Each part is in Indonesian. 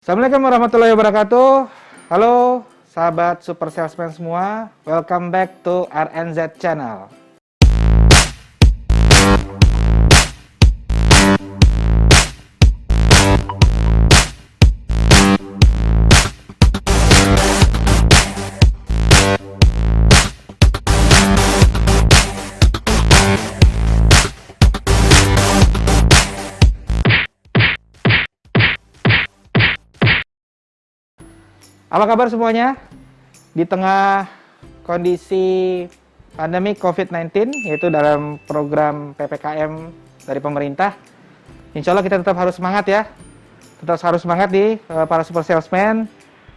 Assalamualaikum warahmatullahi wabarakatuh. Halo sahabat super salesman semua, welcome back to RNZ channel. Apa kabar semuanya? Di tengah kondisi pandemi COVID-19, yaitu dalam program PPKM dari pemerintah, insya Allah kita tetap harus semangat ya. Tetap harus semangat di para super salesman.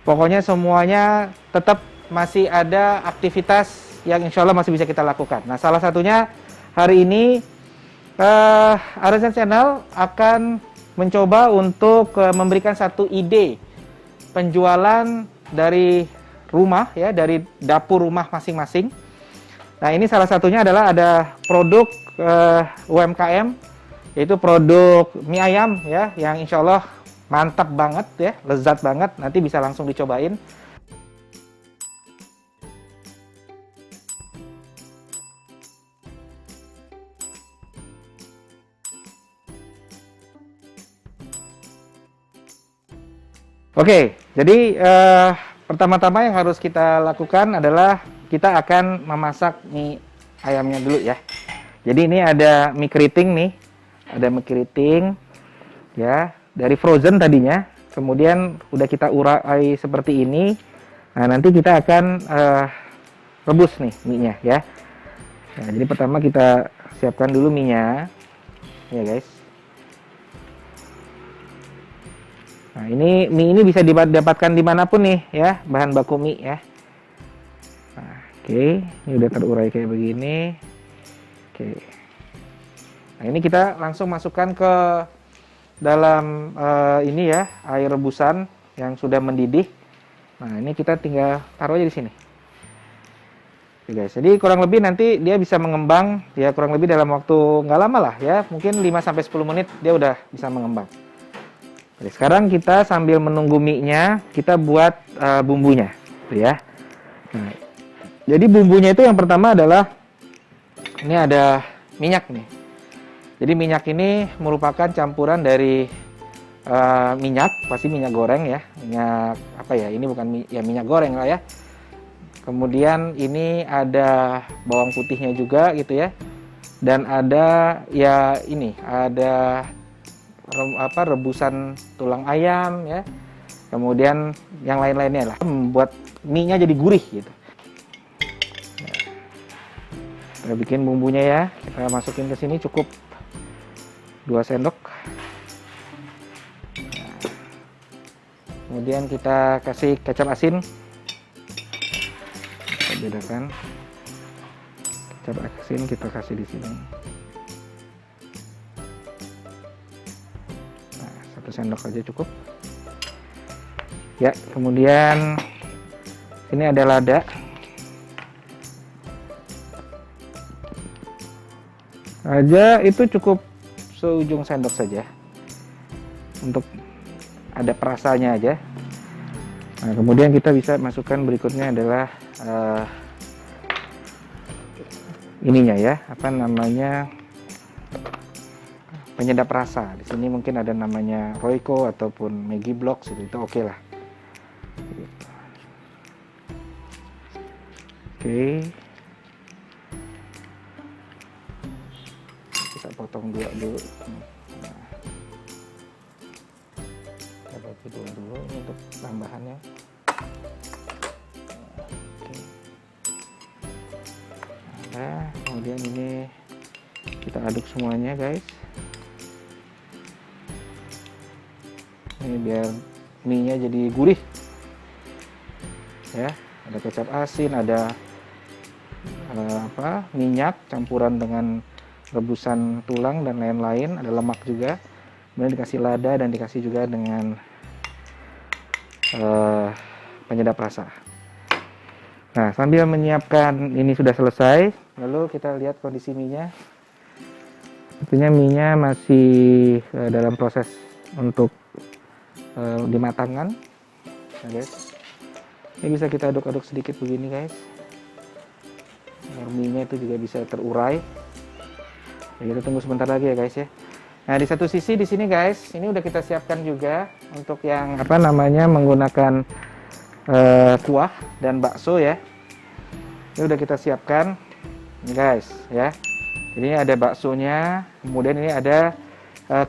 Pokoknya semuanya tetap masih ada aktivitas yang insya Allah masih bisa kita lakukan. Nah, salah satunya hari ini RNZ Channel akan mencoba untuk memberikan satu ide penjualan dari rumah ya, dari dapur rumah masing-masing. Nah, ini salah satunya adalah ada produk UMKM, yaitu produk mie ayam ya, yang insya Allah mantap banget ya, lezat banget. Nanti bisa langsung dicobain. Oke, jadi pertama-tama yang harus kita lakukan adalah kita akan memasak mie ayamnya dulu ya. Jadi ini ada mie keriting nih, ada mie keriting ya, dari frozen tadinya, kemudian udah kita urai seperti ini. Nah, nanti kita akan rebus nih mie-nya ya. Nah, jadi pertama kita siapkan dulu mie-nya ya guys. Nah, ini mie ini bisa didapatkan dimanapun nih ya, bahan baku mie ya. Nah, oke, ini udah terurai kayak begini. Oke. Nah, ini kita langsung masukkan ke dalam ini ya, air rebusan yang sudah mendidih. Nah, ini kita tinggal taruh aja di sini. Oke guys, jadi kurang lebih nanti dia bisa mengembang ya, kurang lebih dalam waktu nggak lama lah ya, mungkin 5-10 menit dia udah bisa mengembang. Oke, sekarang kita sambil menunggu mie-nya, kita buat bumbunya, gitu ya. Nah, jadi bumbunya itu yang pertama adalah ini ada minyak nih. Jadi minyak ini merupakan campuran dari minyak, pasti minyak goreng ya, minyak apa ya? Ini bukan ya minyak goreng lah ya. Kemudian ini ada bawang putihnya juga gitu ya, dan ada ya ini ada rebusan tulang ayam ya, kemudian yang lain-lainnya lah, membuat mie-nya jadi gurih gitu. Kita bikin bumbunya ya, kita masukin ke sini cukup 2 sendok. Kemudian kita kasih kecap asin, kita bedakan kecap asin, kita kasih di sini. 1 sendok aja cukup ya. Kemudian ini ada lada, aja itu cukup seujung sendok saja untuk ada perasanya aja. Nah, kemudian kita bisa masukkan berikutnya adalah ininya ya, apa namanya, penyedap rasa. Di sini mungkin ada namanya Royco ataupun Maggi Blocks itu oke lah. Oke. Bisa potong 2 dulu. Nah, kita bagi 2 dulu ini untuk tambahannya. Oke. Nah, kemudian ini kita aduk semuanya guys. Ini biar mie-nya jadi gurih ya. Ada kecap asin, ada minyak campuran dengan rebusan tulang dan lain-lain, ada lemak juga, kemudian dikasih lada dan dikasih juga dengan penyedap rasa. Nah, sambil menyiapkan ini sudah selesai, lalu kita lihat kondisi mie-nya. Sepertinya mie-nya masih dalam proses untuk dimatangkan. Nah, guys, ini bisa kita aduk-aduk sedikit begini guys, agar mie-nya itu juga bisa terurai. Ya, kita tunggu sebentar lagi ya guys ya. Nah, di satu sisi di sini guys, ini udah kita siapkan juga untuk yang apa namanya menggunakan kuah dan bakso ya. Ini udah kita siapkan ini guys ya. Jadi ini ada baksonya, kemudian ini ada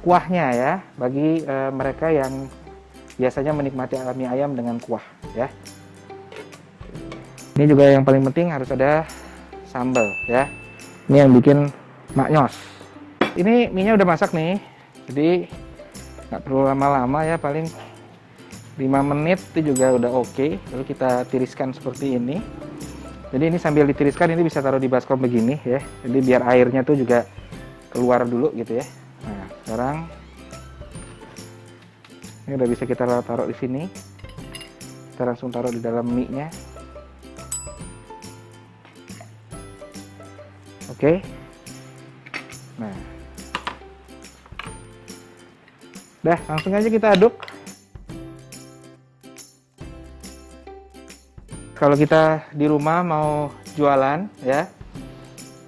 kuahnya ya, bagi mereka yang biasanya menikmati mie ayam dengan kuah ya. Ini juga yang paling penting harus ada sambal ya. Ini yang bikin maknyos. Ini mie-nya udah masak nih, jadi nggak perlu lama-lama ya, paling 5 menit itu juga udah oke. Lalu kita tiriskan seperti ini. Jadi ini sambil ditiriskan ini bisa taruh di baskom begini ya. Jadi biar airnya tuh juga keluar dulu gitu ya. Nah, sekarang ini udah bisa kita taruh di sini. Kita langsung taruh di dalam mie-nya. Oke. Nah. Dah, langsung aja kita aduk. Kalau kita di rumah mau jualan ya,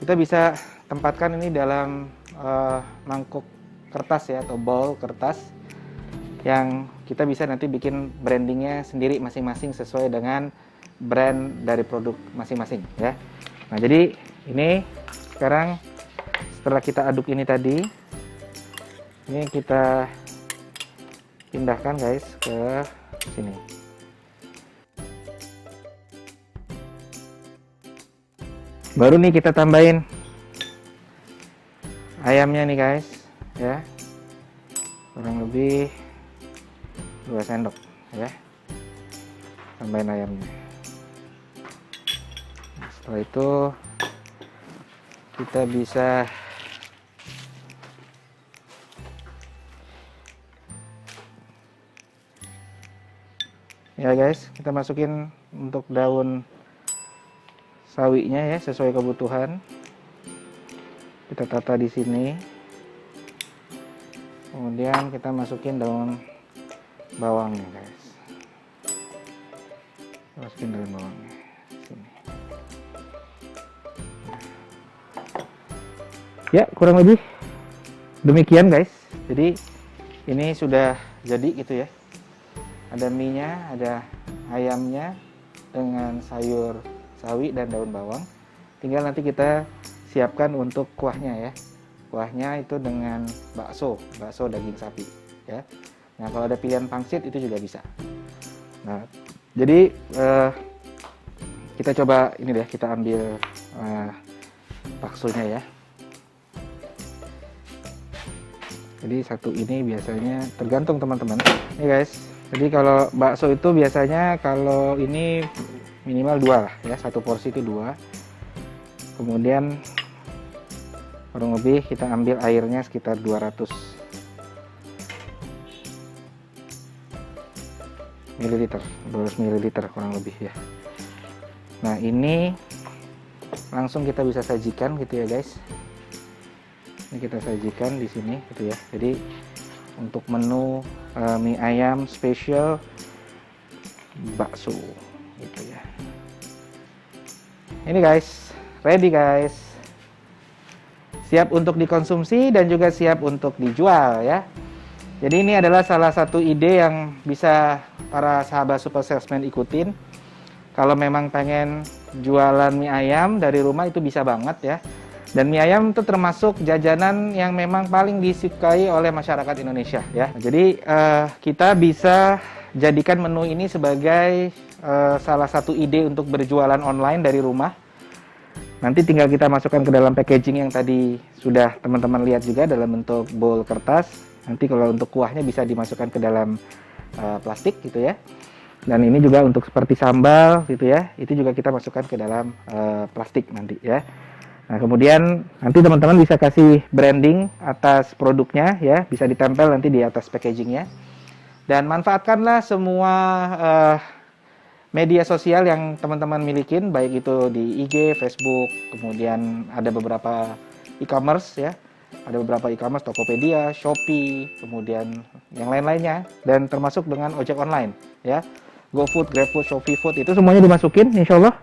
kita bisa tempatkan ini dalam mangkuk kertas ya, atau bowl kertas, yang kita bisa nanti bikin brandingnya sendiri masing-masing sesuai dengan brand dari produk masing-masing ya. Nah, jadi ini sekarang setelah kita aduk ini tadi, ini kita pindahkan guys ke sini. Baru nih kita tambahin ayamnya nih guys ya, kurang lebih 2 sendok ya, tambahin ayamnya. Setelah itu kita bisa ya guys, kita masukin untuk daun sawinya ya, sesuai kebutuhan. Kita tata di sini. Kemudian kita masukin daun bawangnya guys. Masukin daun bawangnya sini. Ya, kurang lebih demikian guys. Jadi ini sudah jadi gitu ya. Ada mie-nya, ada ayamnya dengan sayur sawi dan daun bawang. Tinggal nanti kita siapkan untuk kuahnya ya. Kuahnya itu dengan bakso daging sapi ya. Nah, kalau ada pilihan pangsit itu juga bisa. Nah, jadi kita coba ini deh, kita ambil baksonya ya. Jadi satu ini biasanya tergantung teman-teman. Nih guys. Jadi kalau bakso itu biasanya kalau ini minimal 2 lah ya, satu porsi itu 2. Kemudian kurang lebih kita ambil airnya sekitar 200 ml, 200 ml kurang lebih ya. Nah, ini langsung kita bisa sajikan gitu ya guys. Ini kita sajikan di sini gitu ya. Jadi untuk menu mie ayam spesial bakso gitu ya. Ini guys, ready guys, siap untuk dikonsumsi dan juga siap untuk dijual ya. Jadi ini adalah salah satu ide yang bisa para sahabat Super Salesman ikutin. Kalau memang pengen jualan mie ayam dari rumah itu bisa banget ya. Dan mie ayam itu termasuk jajanan yang memang paling disukai oleh masyarakat Indonesia ya. Jadi kita bisa jadikan menu ini sebagai salah satu ide untuk berjualan online dari rumah. Nanti tinggal kita masukkan ke dalam packaging yang tadi sudah teman-teman lihat juga dalam bentuk bowl kertas. Nanti kalau untuk kuahnya bisa dimasukkan ke dalam plastik gitu ya. Dan ini juga untuk seperti sambal gitu ya. Itu juga kita masukkan ke dalam plastik nanti ya. Nah, kemudian nanti teman-teman bisa kasih branding atas produknya ya. Bisa ditempel nanti di atas packagingnya. Dan manfaatkanlah semua media sosial yang teman-teman milikin, baik itu di IG, Facebook, kemudian ada beberapa e-commerce ya. Ada beberapa e-commerce, Tokopedia, Shopee, kemudian yang lain-lainnya, dan termasuk dengan ojek online, ya. GoFood, GrabFood, ShopeeFood, itu semuanya dimasukin, insya Allah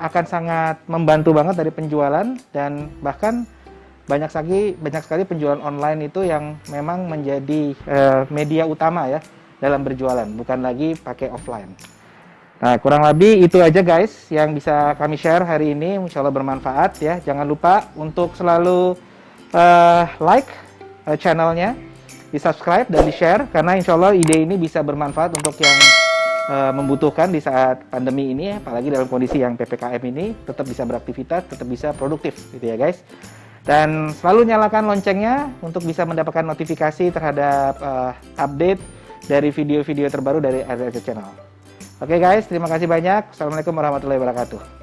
akan sangat membantu banget dari penjualan, dan bahkan banyak sekali penjualan online itu yang memang menjadi media utama ya dalam berjualan, bukan lagi pakai offline. Nah, kurang lebih itu aja guys yang bisa kami share hari ini. Insya Allah bermanfaat ya. Jangan lupa untuk selalu like channelnya, di subscribe dan di share, karena insya Allah ide ini bisa bermanfaat untuk yang membutuhkan di saat pandemi ini, apalagi dalam kondisi yang PPKM ini, tetap bisa beraktivitas, tetap bisa produktif gitu ya guys. Dan selalu nyalakan loncengnya untuk bisa mendapatkan notifikasi terhadap update dari video-video terbaru dari RRC Channel. Oke guys, terima kasih banyak. Assalamualaikum warahmatullahi wabarakatuh.